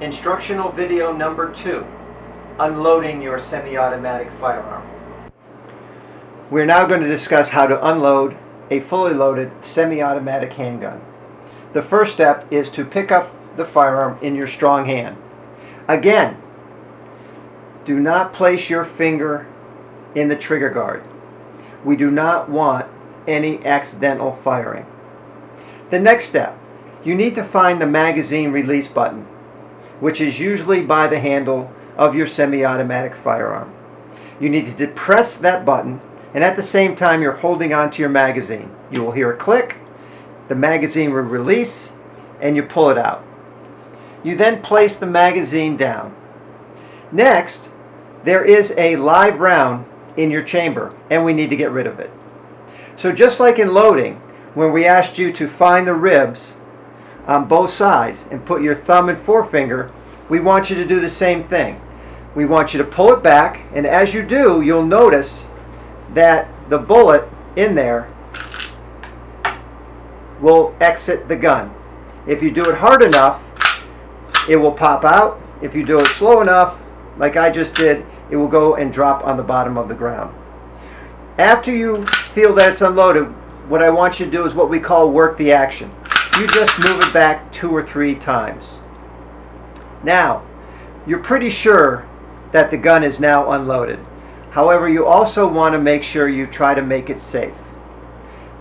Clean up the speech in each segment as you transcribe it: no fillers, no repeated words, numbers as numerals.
Instructional video number 2, unloading your semi-automatic firearm. We're now going to discuss how to unload a fully loaded semi-automatic handgun. The first step is to pick up the firearm in your strong hand. Again, do not place your finger in the trigger guard. We do not want any accidental firing. The next step, you need to find the magazine release button, which is usually by the handle of your semi-automatic firearm. You need to depress that button, and at the same time you're holding onto your magazine. You will hear a click, the magazine will release, and you pull it out. You then place the magazine down. Next, there is a live round in your chamber, and we need to get rid of it. So just like in loading, when we asked you to find the ribs on both sides and put your thumb and forefinger, we want you to do the same thing. We want you to pull it back, and as you do, you'll notice that the bullet in there will exit the gun. If you do it hard enough, it will pop out. If you do it slow enough, like I just did, it will go and drop on the bottom of the ground. After you feel that it's unloaded, what I want you to do is what we call work the action. You just move it back 2 or 3 times. Now, you're pretty sure that the gun is now unloaded. However, you also want to make sure you try to make it safe.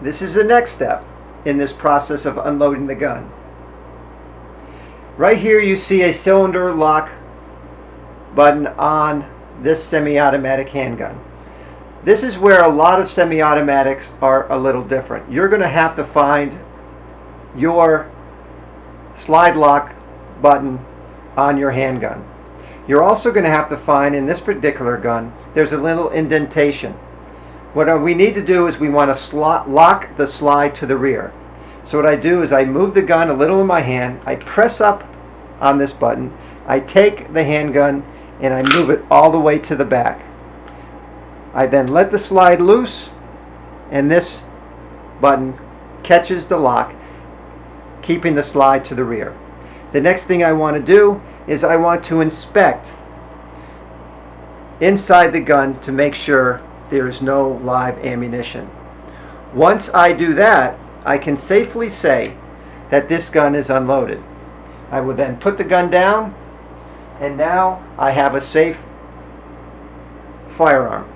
This is the next step in this process of unloading the gun. Right here you see a cylinder lock button on this semi-automatic handgun. This is where a lot of semi-automatics are a little different. You're going to have to find your slide lock button on your handgun. You're also going to have to find, in this particular gun, there's a little indentation. What we need to do is we want to lock the slide to the rear. So what I do is I move the gun a little in my hand, I press up on this button, I take the handgun and I move it all the way to the back. I then let the slide loose, and this button catches the lock, keeping the slide to the rear. The next thing I want to do is I want to inspect inside the gun to make sure there is no live ammunition. Once I do that, I can safely say that this gun is unloaded. I will then put the gun down, and now I have a safe firearm.